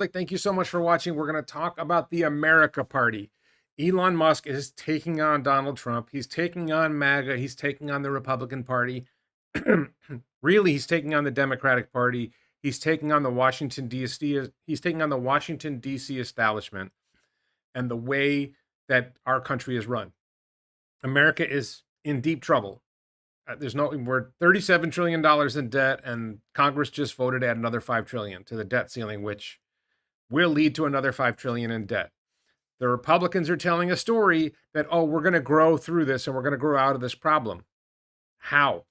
Like, thank you so much for watching. We're going to talk about the America Party. Elon Musk is taking on Donald Trump. He's taking on MAGA. He's taking on the Republican Party. Really, he's taking on the Democratic Party. He's taking on the Washington D.C. He's taking on the Washington D.C. establishment and the way that our country is run. America is in deep trouble. We're $37 trillion in debt, and Congress just voted to add another $5 trillion to the debt ceiling, which will lead to another $5 trillion in debt. The Republicans are telling a story that, oh, we're going to grow through this and we're going to grow out of this problem. How?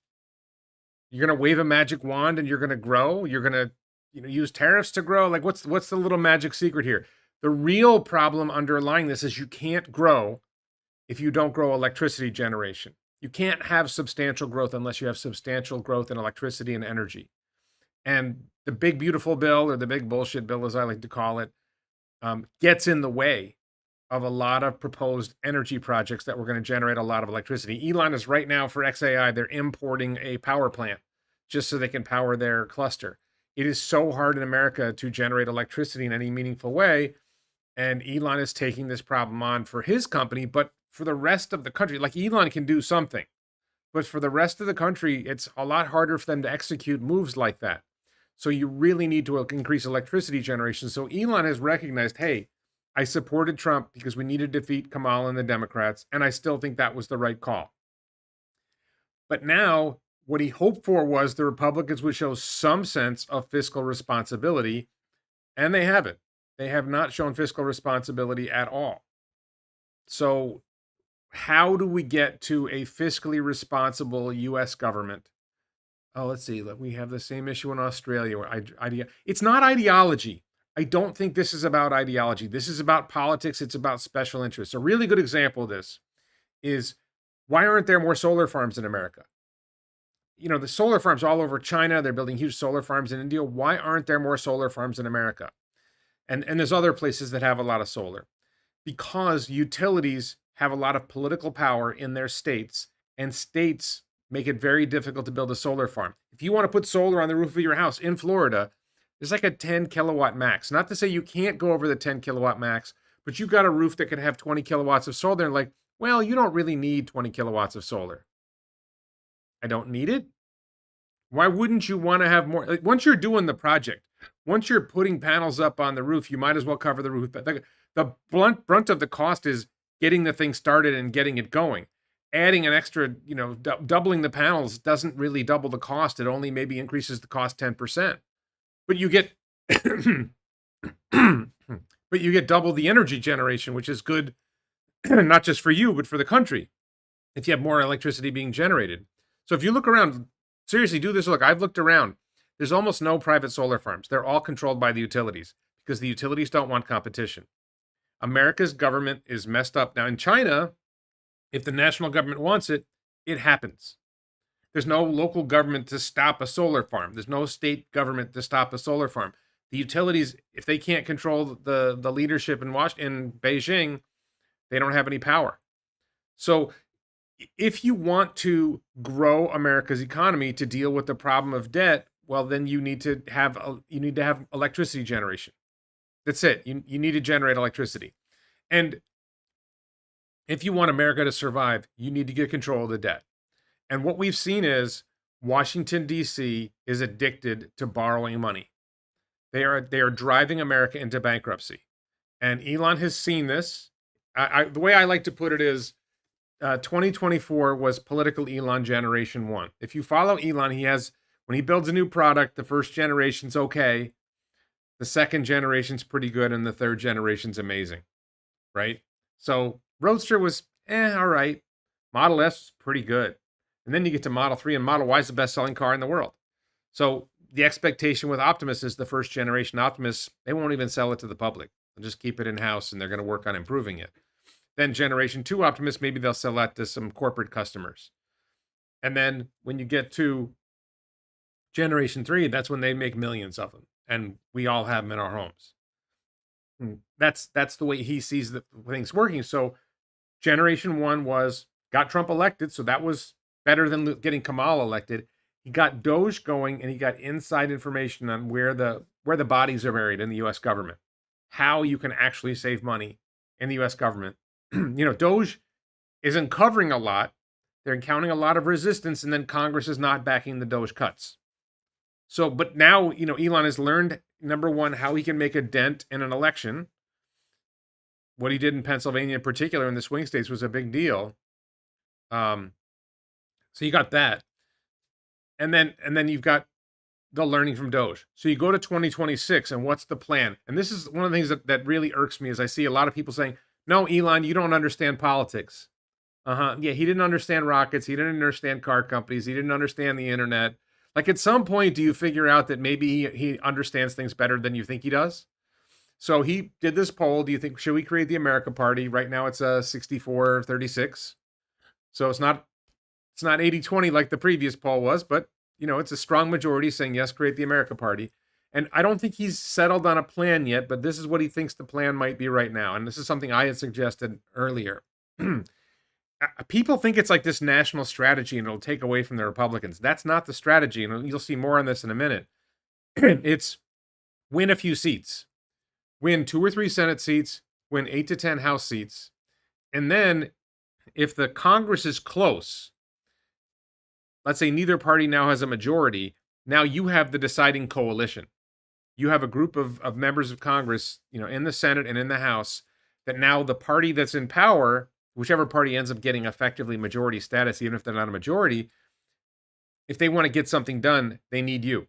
You're going to wave a magic wand and you're going to grow? You're going to, use tariffs to grow? Like, what's the little magic secret here? The real problem underlying this is you can't grow if you don't grow electricity generation. You can't have substantial growth unless you have substantial growth in electricity and energy. And the big beautiful bill, or the big bullshit bill, as I like to call it, gets in the way of a lot of proposed energy projects that were going to generate a lot of electricity. Elon is right now, for XAI, they're importing a power plant just so they can power their cluster. It is so hard in America to generate electricity in any meaningful way. And Elon is taking this problem on for his company, but for the rest of the country, like, Elon can do something, but for the rest of the country, it's a lot harder for them to execute moves like that. So you really need to increase electricity generation. So Elon has recognized, hey, I supported Trump because we needed to defeat Kamala and the Democrats, and I still think that was the right call. But now, what he hoped for was the Republicans would show some sense of fiscal responsibility, and they haven't. They have not shown fiscal responsibility at all. So how do we get to a fiscally responsible U.S. government? Oh, let's see. We have the same issue in Australia. It's not ideology. I don't think this is about ideology. This is about politics. It's about special interests. A really good example of this is, why aren't there more solar farms in America? The solar farms all over China, they're building huge solar farms in India. Why aren't there more solar farms in America? And there's other places that have a lot of solar. Because utilities have a lot of political power in their states, and states make it very difficult to build a solar farm. If you want to put solar on the roof of your house in Florida, there's like a 10 kilowatt max. Not to say you can't go over the 10 kilowatt max, but you've got a roof that could have 20 kilowatts of solar. And like, well, you don't really need 20 kilowatts of solar. I don't need it. Why wouldn't you want to have more? Like, once you're doing the project, once you're putting panels up on the roof, you might as well cover the roof. The brunt of the cost is getting the thing started and getting it going. Adding an extra, doubling the panels doesn't really double the cost. It only maybe increases the cost 10%. But you get double the energy generation, which is good, not just for you, but for the country, if you have more electricity being generated. So if you look around, seriously, do this. Look, I've looked around. There's almost no private solar farms. They're all controlled by the utilities because the utilities don't want competition. America's government is messed up. Now, in China, if the national government wants it, it happens. There's no local government to stop a solar farm. There's no state government to stop a solar farm. The utilities, if they can't control the leadership in Beijing, they don't have any power. So if you want to grow America's economy to deal with the problem of debt, well, then you need to have electricity generation. That's it. You need to generate electricity. And if you want America to survive, you need to get control of the debt. And what we've seen is Washington, D.C. is addicted to borrowing money. They are driving America into bankruptcy. And Elon has seen this. The way I like to put it is 2024 was political Elon generation 1. If you follow Elon, when he builds a new product, the first generation's okay. The second generation's pretty good, and the third generation's amazing, right? So Roadster was, all right. Model S is pretty good. And then you get to Model 3, and Model Y is the best-selling car in the world. So the expectation with Optimus is the first generation Optimus, they won't even sell it to the public. They'll just keep it in-house, and they're going to work on improving it. Then generation 2 Optimus, maybe they'll sell that to some corporate customers. And then when you get to generation 3, that's when they make millions of them. And we all have them in our homes. That's the way he sees the things working. So generation 1 got Trump elected, so that was better than getting Kamala elected. He got Doge going, and he got inside information on where the where the bodies are buried in the US government, how you can actually save money in the US government. Doge is uncovering a lot. They're encountering a lot of resistance, and then Congress is not backing the Doge cuts. So, but now, Elon has learned, number one, how he can make a dent in an election. What he did in Pennsylvania in particular in the swing states was a big deal. So you got that. And then you've got the learning from Doge. So you go to 2026, and what's the plan? And this is one of the things that really irks me is I see a lot of people saying, no, Elon, you don't understand politics. Yeah, he didn't understand rockets. He didn't understand car companies. He didn't understand the internet. Like, at some point, do you figure out that maybe he understands things better than you think he does? So he did this poll. Do you think, should we create the America Party? Right now it's a 64-36. So it's not 80-20 like the previous poll was, but it's a strong majority saying yes, create the America Party. And I don't think he's settled on a plan yet, but this is what he thinks the plan might be right now. And this is something I had suggested earlier. People think it's like this national strategy and it'll take away from the Republicans. That's not the strategy. And you'll see more on this in a minute. It's win a few seats, win 2 or 3 Senate seats, win 8 to 10 House seats. And then if the Congress is close, let's say neither party now has a majority, now you have the deciding coalition. You have a group of members of Congress, in the Senate and in the House, that now the party that's in power, whichever party ends up getting effectively majority status, even if they're not a majority, if they want to get something done, they need you.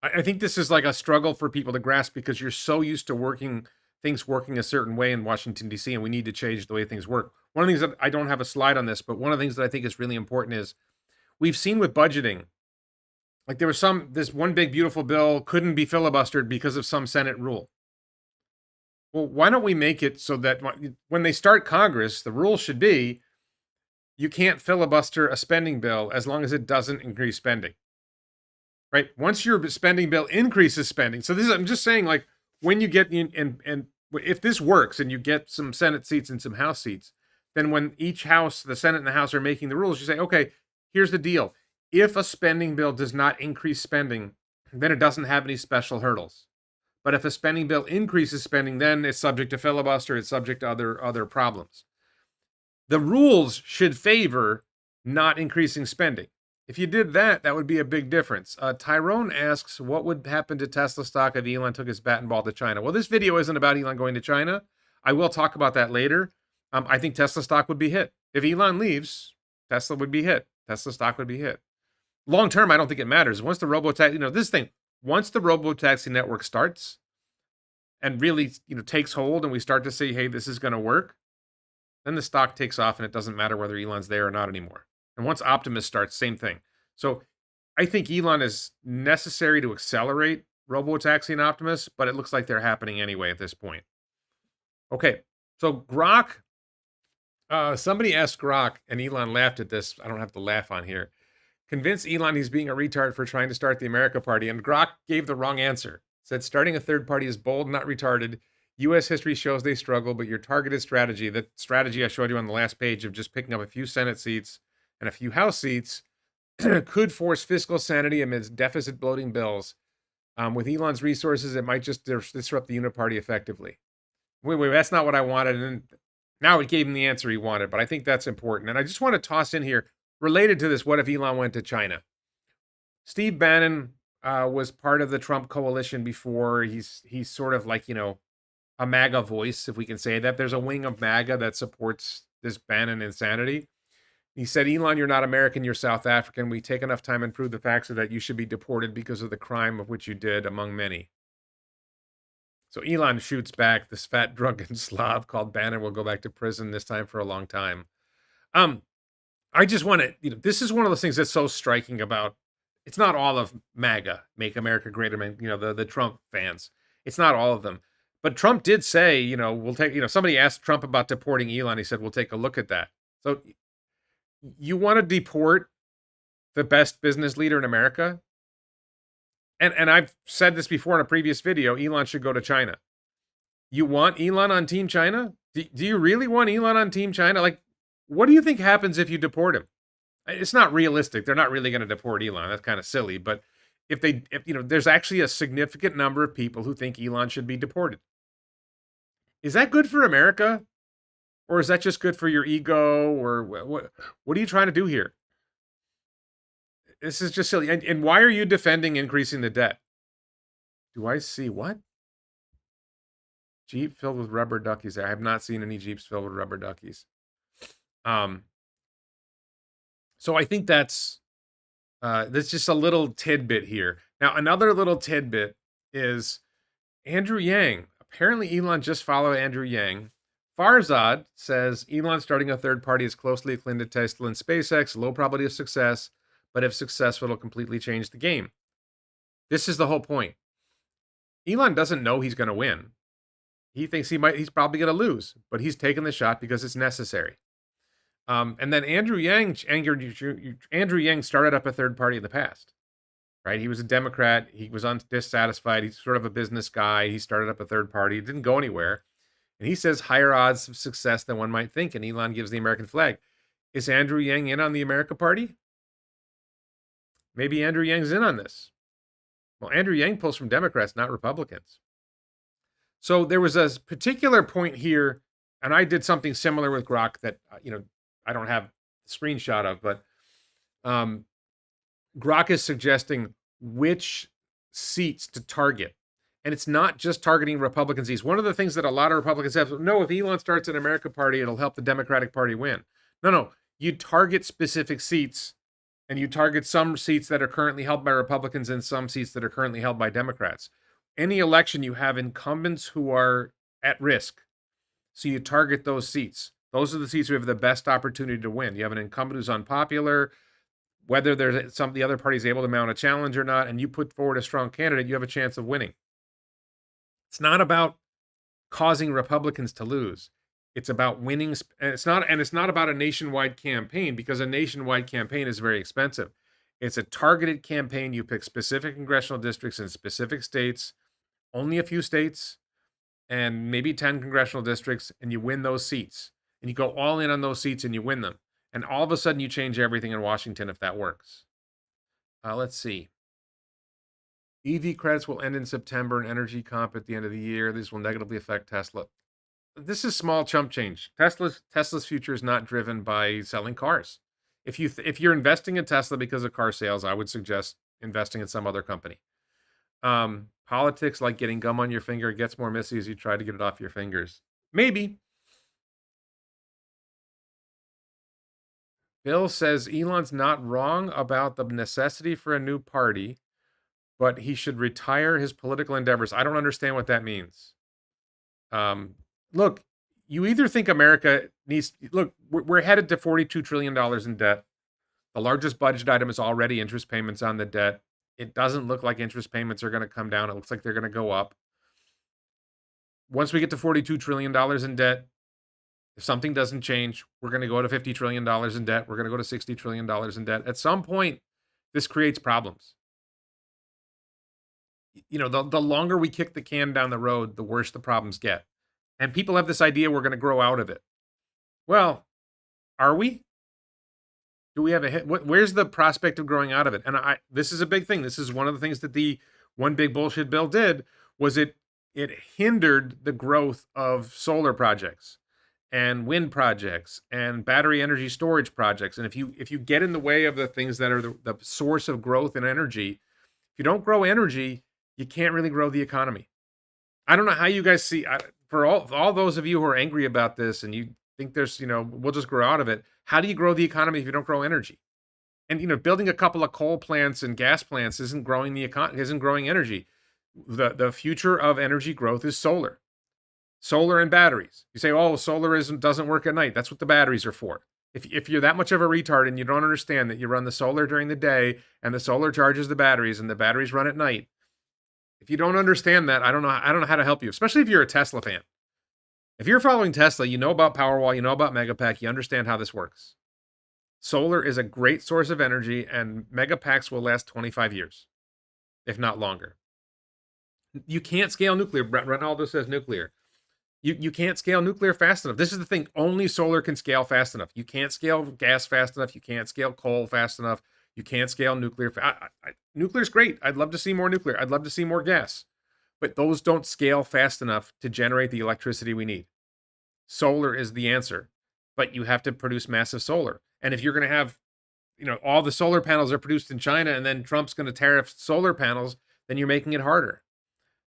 I think this is like a struggle for people to grasp because you're so used to things working a certain way in Washington, D.C., and we need to change the way things work. One of the things that I don't have a slide on this, but one of the things that I think is really important is we've seen with budgeting, like there was this one big beautiful bill couldn't be filibustered because of some Senate rule. Well, why don't we make it so that when they start Congress, the rule should be you can't filibuster a spending bill as long as it doesn't increase spending. Right? Once your spending bill increases spending. So I'm just saying, like, when you get and if this works and you get some Senate seats and some House seats, then when each House, the Senate and the House are making the rules, you say, okay, here's the deal. If a spending bill does not increase spending, then it doesn't have any special hurdles. But if a spending bill increases spending, then it's subject to filibuster, it's subject to other problems. The rules should favor not increasing spending. If you did that, that would be a big difference. Tyrone asks, what would happen to Tesla stock if Elon took his bat and ball to China? Well, this video isn't about Elon going to China. I will talk about that later. I think Tesla stock would be hit. If Elon leaves, Tesla would be hit. Tesla stock would be hit. Long term, I don't think it matters. Once the robotaxi, once the robotaxi network starts and really, takes hold and we start to see, hey, this is going to work, then the stock takes off and it doesn't matter whether Elon's there or not anymore. And once Optimus starts, same thing. So I think Elon is necessary to accelerate robotaxi and Optimus, but it looks like they're happening anyway at this point. Okay, so Grok, somebody asked Grok, and Elon laughed at this. I don't have to laugh on here. Convince Elon he's being a retard for trying to start the America Party, and Grok gave the wrong answer. Said starting a third party is bold, not retarded. U.S. history shows they struggle, but your targeted strategy, the strategy I showed you on the last page of just picking up a few Senate seats and a few House seats, could force fiscal sanity amidst deficit bloating bills. With Elon's resources, it might just disrupt the Uniparty effectively. Wait, that's not what I wanted. And now it gave him the answer he wanted, but I think that's important. And I just want to toss in here, related to this, what if Elon went to China? Steve Bannon was part of the Trump coalition before. He's sort of like, a MAGA voice, if we can say that. There's a wing of MAGA that supports this Bannon insanity. He said, Elon, you're not American, you're South African. We take enough time and prove the facts so that you should be deported because of the crime of which you did, among many. So Elon shoots back, this fat, drunken Slav called Bannon will go back to prison, this time for a long time. I just want to, this is one of those things that's so striking about, it's not all of MAGA, Make America Great Again, the Trump fans. It's not all of them. But Trump did say, we'll take, somebody asked Trump about deporting Elon. He said, we'll take a look at that. So you want to deport the best business leader in America? And I've said this before in a previous video, Elon should go to China. You want Elon on Team China? Do you really want Elon on Team China? Like, what do you think happens if you deport him? It's not realistic. They're not really going to deport Elon. That's kind of silly. But there's actually a significant number of people who think Elon should be deported. Is that good for America? Or is that just good for your ego? Or what are you trying to do here? This is just silly. And why are you defending increasing the debt? Do I see what? Jeep filled with rubber duckies. I have not seen any Jeeps filled with rubber duckies. So I think that's just a little tidbit here. Now, another little tidbit is Andrew Yang. Apparently, Elon just followed Andrew Yang. Farzad says Elon starting a third party is closely akin to Tesla and SpaceX, low probability of success, but if successful, it'll completely change the game. This is the whole point. Elon doesn't know he's going to win. He thinks he's probably going to lose, but he's taking the shot because it's necessary. And then Andrew Yang started up a third party in the past, right? He was a Democrat. He was dissatisfied. He's sort of a business guy. He started up a third party. It didn't go anywhere. And he says higher odds of success than one might think. And Elon gives the American flag. Is Andrew Yang in on the America Party? Maybe Andrew Yang's in on this. Well, Andrew Yang pulls from Democrats, not Republicans. So there was a particular point here, and I did something similar with Grok that, I don't have a screenshot of, but Grok is suggesting which seats to target. And it's not just targeting Republican seats. One of the things that a lot of Republicans have, no, if Elon starts an America Party, it'll help the Democratic Party win. No. You target specific seats, and you target some seats that are currently held by Republicans and some seats that are currently held by Democrats. Any election, you have incumbents who are at risk. So you target those seats. Those are the seats who have the best opportunity to win. You have an incumbent who's unpopular, whether the other party is able to mount a challenge or not, and you put forward a strong candidate, you have a chance of winning. It's not about causing Republicans to lose. It's about winning. And it's not about a nationwide campaign, because a nationwide campaign is very expensive. It's a targeted campaign. You pick specific congressional districts in specific states, only a few states, and maybe 10 congressional districts, and you win those seats. And you go all in on those seats and you win them. And all of a sudden you change everything in Washington if that works. Let's see. EV credits will end in September and energy comp at the end of the year. These will negatively affect Tesla. This is small chump change. Tesla's future is not driven by selling cars. If you're investing in Tesla because of car sales, I would suggest investing in some other company. Politics, like getting gum on your finger, it gets more messy as you try to get it off your fingers. Maybe. Bill says Elon's not wrong about the necessity for a new party, but he should retire his political endeavors. I don't understand what that means. Look, you either think America needs... Look, we're headed to $42 trillion in debt. The largest budget item is already interest payments on the debt. It doesn't look like interest payments are going to come down. It looks like they're going to go up. Once we get to $42 trillion in debt, if something doesn't change, we're going to go to $50 trillion in debt. We're going to go to $60 trillion in debt. At some point, this creates problems. The longer we kick the can down the road, the worse the problems get. And people have this idea we're going to grow out of it. Well, are we? Do we have a hit? Where's the prospect of growing out of it? And this is a big thing. This is one of the things that the one big bullshit bill did, was it hindered the growth of solar projects and wind projects and battery energy storage projects. And if you get in the way of the things that are the source of growth in energy, if you don't grow energy, you can't really grow the economy. I don't know how you guys see, for all those of you who are angry about this and you think there's, we'll just grow out of it. How do you grow the economy if you don't grow energy? And, building a couple of coal plants and gas plants isn't growing the economy, isn't growing energy. The future of energy growth is solar and batteries. You say, oh, solar doesn't work at night. That's what the batteries are for. If you're that much of a retard and you don't understand that you run the solar during the day and the solar charges the batteries and the batteries run at night, if you don't understand that, I don't know how to help you, especially if you're a Tesla fan. If you're following Tesla, you know about Powerwall, you know about Megapack, you understand how this works. Solar is a great source of energy, and Megapacks will last 25 years, if not longer. You can't scale nuclear. Ronaldo says nuclear. You can't scale nuclear fast enough. This is the thing. Only solar can scale fast enough. You can't scale gas fast enough. You can't scale coal fast enough. You can't scale nuclear. Nuclear's great. I'd love to see more nuclear. I'd love to see more gas. But those don't scale fast enough to generate the electricity we need. Solar is the answer, but you have to produce massive solar. And if you're going to have, all the solar panels are produced in China and then Trump's going to tariff solar panels, then you're making it harder.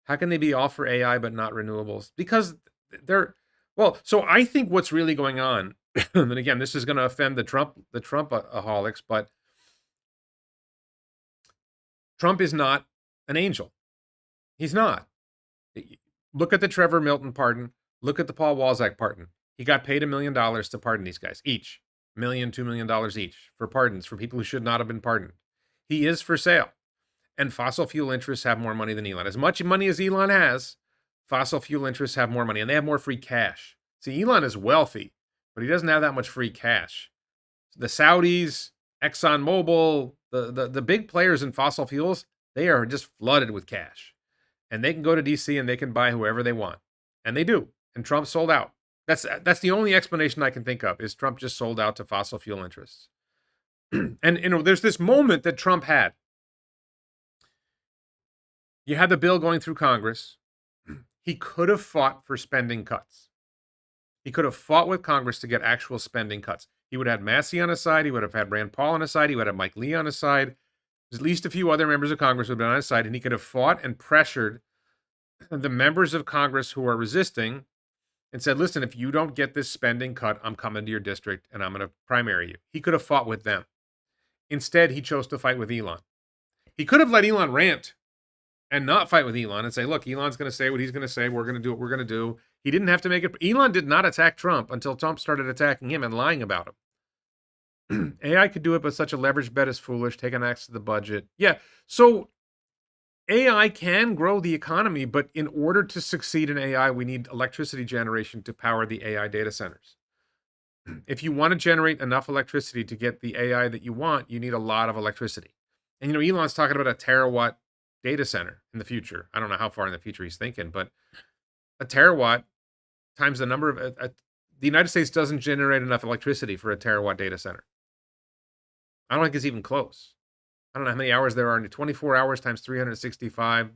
How can they be all for AI but not renewables? Because so I think what's really going on, and again, this is going to offend the Trumpaholics, but Trump is not an angel. He's not. Look at the Trevor Milton pardon. Look at the Paul Walzak pardon. He got paid $1 million to pardon these guys, each. $1 million, $2 million each for pardons for people who should not have been pardoned. He is for sale. And fossil fuel interests have more money than Elon. As much money as Elon has, fossil fuel interests have more money, and they have more free cash. See, Elon is wealthy, but he doesn't have that much free cash. The Saudis, ExxonMobil, the big players in fossil fuels, they are just flooded with cash. And they can go to DC and they can buy whoever they want. And they do. And Trump sold out. That's the only explanation I can think of, is Trump just sold out to fossil fuel interests. And there's this moment that Trump had. You had the bill going through Congress. He could have fought for spending cuts. He could have fought with Congress to get actual spending cuts. He would have had Massey on his side. He would have had Rand Paul on his side. He would have Mike Lee on his side. At least a few other members of Congress would have been on his side, and he could have fought and pressured the members of Congress who are resisting and said, listen, if you don't get this spending cut, I'm coming to your district and I'm going to primary you. He could have fought with them. Instead, he chose to fight with Elon. He could have let Elon rant and not fight with Elon and say, look, Elon's going to say what he's going to say. We're going to do what we're going to do. He didn't have to make it. Elon did not attack Trump until Trump started attacking him and lying about him. AI could do it, but such a leveraged bet is foolish. Take an axe to the budget. Yeah. So AI can grow the economy, but in order to succeed in AI, we need electricity generation to power the AI data centers. If you want to generate enough electricity to get the AI that you want, you need a lot of electricity. And, Elon's talking about a terawatt data center in the future. I don't know how far in the future he's thinking, but a terawatt times the number of the United States doesn't generate enough electricity for a terawatt data center. I don't think it's even close. I don't know how many hours there are. 24 hours times 365.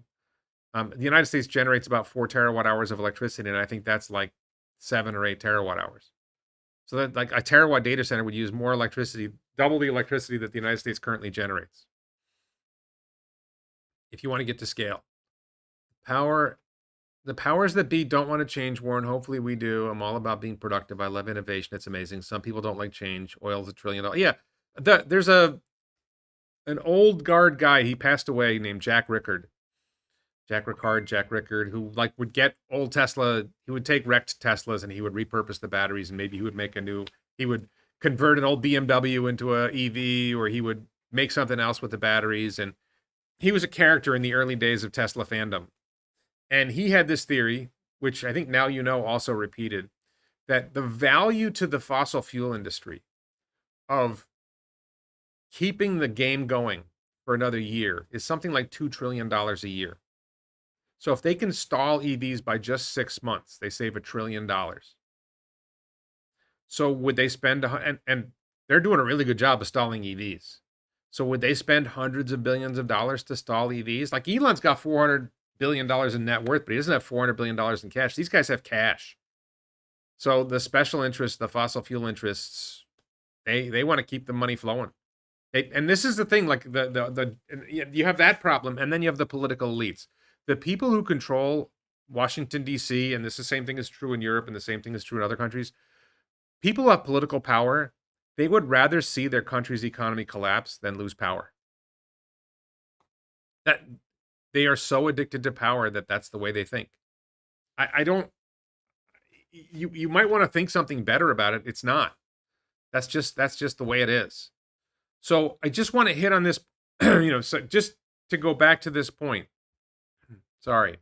The United States generates about 4 terawatt hours of electricity, and I think that's like 7 or 8 terawatt hours. So that like a terawatt data center would use more electricity, double the electricity that the United States currently generates. If you want to get to scale. The powers that be don't want to change, Warren. Hopefully we do. I'm all about being productive. I love innovation. It's amazing. Some people don't like change. Oil's $1 trillion. Yeah. There's an old guard guy. He passed away named Jack Rickard, who would get old Tesla. He would take wrecked Teslas and he would repurpose the batteries, and maybe he would convert an old BMW into a EV, or he would make something else with the batteries. And he was a character in the early days of Tesla fandom. And he had this theory, which I think now also repeated, that the value to the fossil fuel industry of keeping the game going for another year is something like $2 trillion a year. So if they can stall EVs by just 6 months, they save $1 trillion. So would they spend, and they're doing a really good job of stalling EVs. So would they spend hundreds of billions of dollars to stall EVs? Like Elon's got $400 billion in net worth, but he doesn't have $400 billion in cash. These guys have cash. So the special interests, the fossil fuel interests, they want to keep the money flowing. And this is the thing, like you have that problem, and then you have the political elites. The people who control Washington, D.C., and the same thing is true in Europe, and the same thing is true in other countries. People who have political power, they would rather see their country's economy collapse than lose power. That they are so addicted to power that's the way they think. I don't. You might want to think something better about it. It's not. That's just the way it is. So I just want to hit on this, so just to go back to this point. Sorry.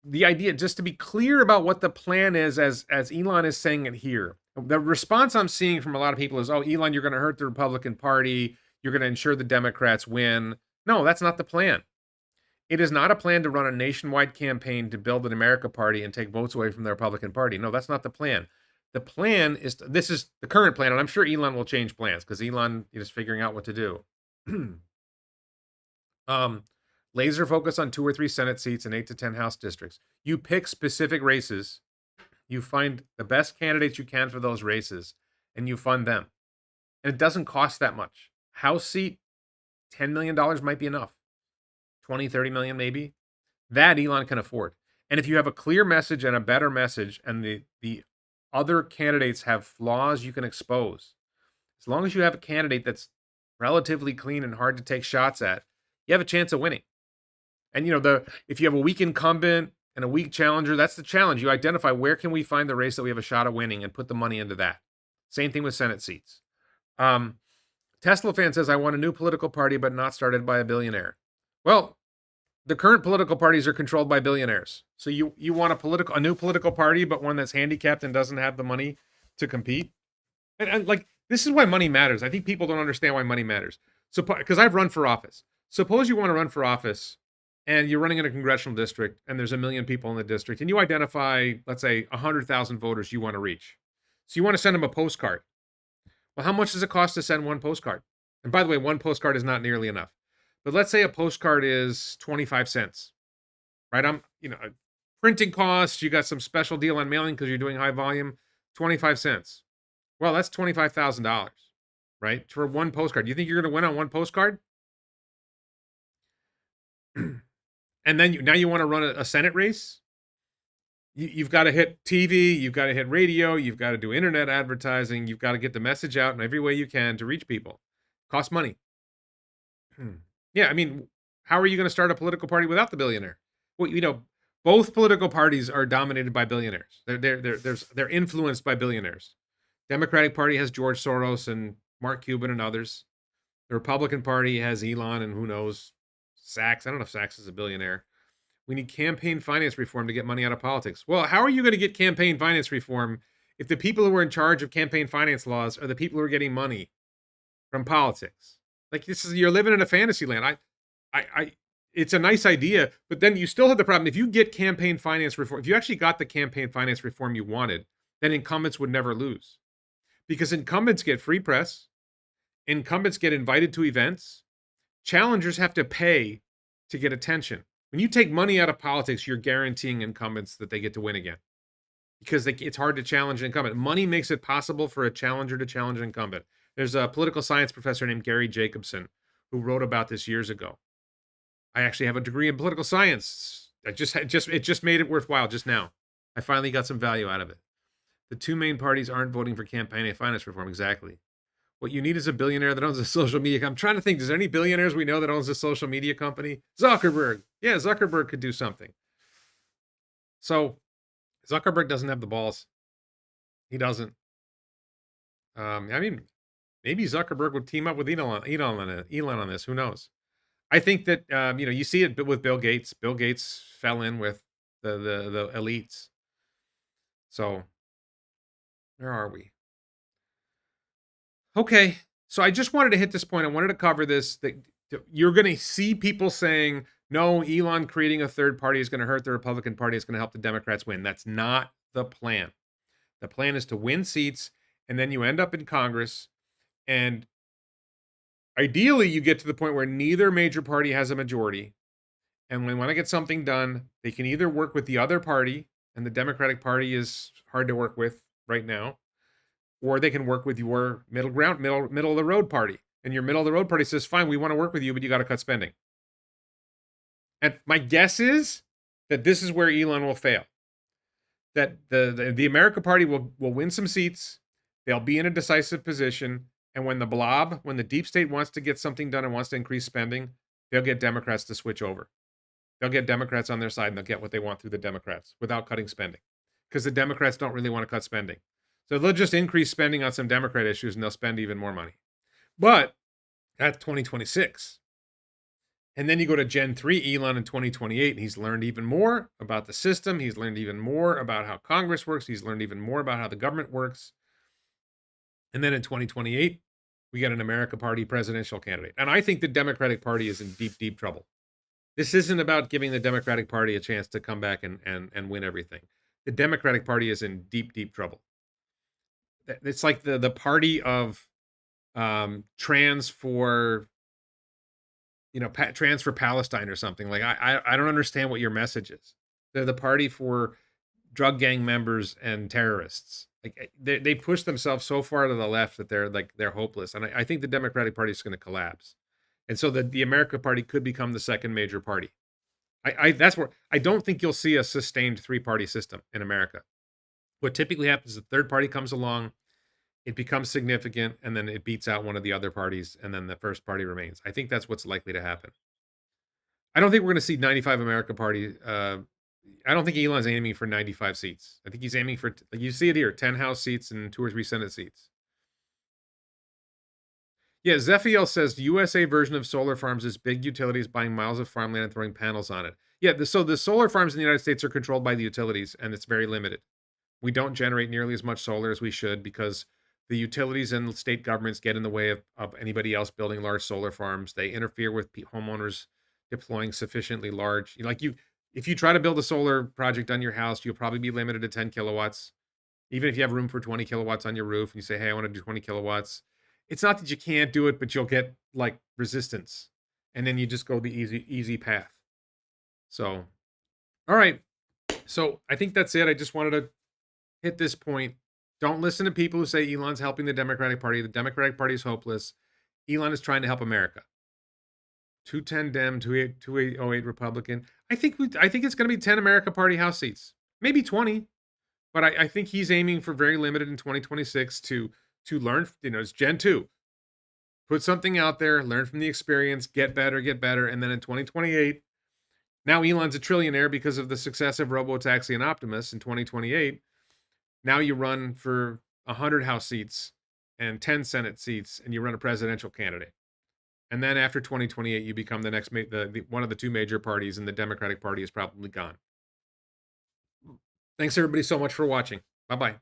The idea, just to be clear about what the plan is, as Elon is saying it here. The response I'm seeing from a lot of people is, oh, Elon, you're going to hurt the Republican Party. You're going to ensure the Democrats win. No, that's not the plan. It is not a plan to run a nationwide campaign to build an America Party and take votes away from the Republican Party. No, that's not the plan. The plan is this is the current plan, and I'm sure Elon will change plans because Elon is figuring out what to do. um, Laser focus on 2 or 3 Senate seats and 8 to 10 House districts. You pick specific races, you find the best candidates you can for those races, and you fund them. And it doesn't cost that much. House seat, $10 million might be enough. 20, 30 million maybe. That Elon can afford. And if you have a clear message and a better message, and the other candidates have flaws you can expose, as long as you have a candidate that's relatively clean and hard to take shots at, you have a chance of winning. And if you have a weak incumbent and a weak challenger, that's the challenge. You identify where can we find the race that we have a shot of winning and put the money into that. Same thing with Senate seats. Tesla fan says, I want a new political party, but not started by a billionaire. Well, the current political parties are controlled by billionaires. So you want a new political party, but one that's handicapped and doesn't have the money to compete. And like, this is why money matters. I think people don't understand why money matters. So, because I've run for office. Suppose you want to run for office and you're running in a congressional district and there's 1 million people in the district and you identify, let's say, 100,000 voters you want to reach. So you want to send them a postcard. Well, how much does it cost to send one postcard? And by the way, one postcard is not nearly enough. But let's say a postcard is 25 cents, right? Printing costs, you got some special deal on mailing because you're doing high volume, 25 cents. Well, that's $25,000, right? For one postcard. You think you're going to win on one postcard? And then now you want to run a Senate race? You've got to hit TV, you've got to hit radio, you've got to do internet advertising, you've got to get the message out in every way you can to reach people. Costs money. Yeah, I mean, how are you going to start a political party without the billionaire? Well, both political parties are dominated by billionaires. They're influenced by billionaires. Democratic Party has George Soros and Mark Cuban and others. The Republican Party has Elon and who knows, Sachs. I don't know if Sachs is a billionaire. We need campaign finance reform to get money out of politics. Well, how are you going to get campaign finance reform if the people who are in charge of campaign finance laws are the people who are getting money from politics? Like, you're living in a fantasy land. It's a nice idea, but then you still have the problem. If you get campaign finance reform, if you actually got the campaign finance reform you wanted, then incumbents would never lose. Because incumbents get free press, incumbents get invited to events, challengers have to pay to get attention. When you take money out of politics, you're guaranteeing incumbents that they get to win again. Because it's hard to challenge an incumbent. Money makes it possible for a challenger to challenge an incumbent. There's a political science professor named Gary Jacobson who wrote about this years ago. I actually have a degree in political science. It just made it worthwhile just now. I finally got some value out of it. The two main parties aren't voting for campaign finance reform. Exactly. What you need is a billionaire that owns a social media company. I'm trying to think, is there any billionaires we know that owns a social media company? Zuckerberg. Yeah, Zuckerberg could do something. So Zuckerberg doesn't have the balls. He doesn't. I mean, maybe Zuckerberg would team up with Elon on this. Who knows? I think that you see it with Bill Gates. Bill Gates fell in with the elites. So where are we? Okay, so I just wanted to hit this point. I wanted to cover this. That you're going to see people saying, no, Elon creating a third party is going to hurt the Republican Party. It's going to help the Democrats win. That's not the plan. The plan is to win seats, and then you end up in Congress, and ideally you get to the point where neither major party has a majority, and when they want to get something done, they can either work with the other party, and the Democratic Party is hard to work with right now, or they can work with your middle of the road party. And your middle of the road party says, fine, we want to work with you, but you got to cut spending. And my guess is that this is where Elon will fail. That the America Party will win some seats. They'll be in a decisive position. And when the deep state wants to get something done and wants to increase spending, they'll get Democrats to switch over. They'll get Democrats on their side and they'll get what they want through the Democrats without cutting spending. Because the Democrats don't really want to cut spending. So they'll just increase spending on some Democrat issues and they'll spend even more money. But that's 2026. And then you go to Gen 3 Elon in 2028, and he's learned even more about the system. He's learned even more about how Congress works. He's learned even more about how the government works. And then in 2028, we get an America Party presidential candidate. And I think the Democratic Party is in deep, deep trouble. This isn't about giving the Democratic Party a chance to come back and win everything. The Democratic Party is in deep, deep trouble. it's like the party of trans for trans for Palestine or something. Like I don't understand what your message is. They're the party for drug gang members and terrorists. Like they push themselves so far to the left that they're hopeless. And I think the Democratic Party is going to collapse. And so the America Party could become the second major party. I that's where I don't think you'll see a sustained three-party system in America. What typically happens is the third party comes along, it becomes significant, and then it beats out one of the other parties, and then the first party remains. I think that's what's likely to happen. I don't think we're going to see 95 America Party. I don't think Elon's aiming for 95 seats. I think he's aiming for, like you see it here, 10 House seats and 2 or 3 Senate seats. Yeah, Zephiel says the USA version of solar farms is big utilities buying miles of farmland and throwing panels on it. Yeah, so the solar farms in the United States are controlled by the utilities, and it's very limited. We don't generate nearly as much solar as we should because the utilities and state governments get in the way of anybody else building large solar farms. They interfere with homeowners deploying sufficiently large. If you try to build a solar project on your house, you'll probably be limited to 10 kilowatts. Even if you have room for 20 kilowatts on your roof and you say, hey, I want to do 20 kilowatts. It's not that you can't do it, but you'll get like resistance. And then you just go the easy path. So, all right. So I think that's it. I just wanted to hit this point. Don't listen to people who say Elon's helping the Democratic Party. The Democratic Party is hopeless. Elon is trying to help America. 210 Dem, 2808 Republican. I think it's going to be 10 America Party House seats, maybe 20, but I think he's aiming for very limited in 2026 to learn. It's Gen 2. Put something out there, learn from the experience, get better, and then in 2028, now Elon's a trillionaire because of the success of Robotaxi and Optimus in 2028. Now you run for 100 House seats and 10 Senate seats, and you run a presidential candidate. And then after 2028, you become the next one of the two major parties, and the Democratic Party is probably gone. Thanks everybody so much for watching. Bye-bye.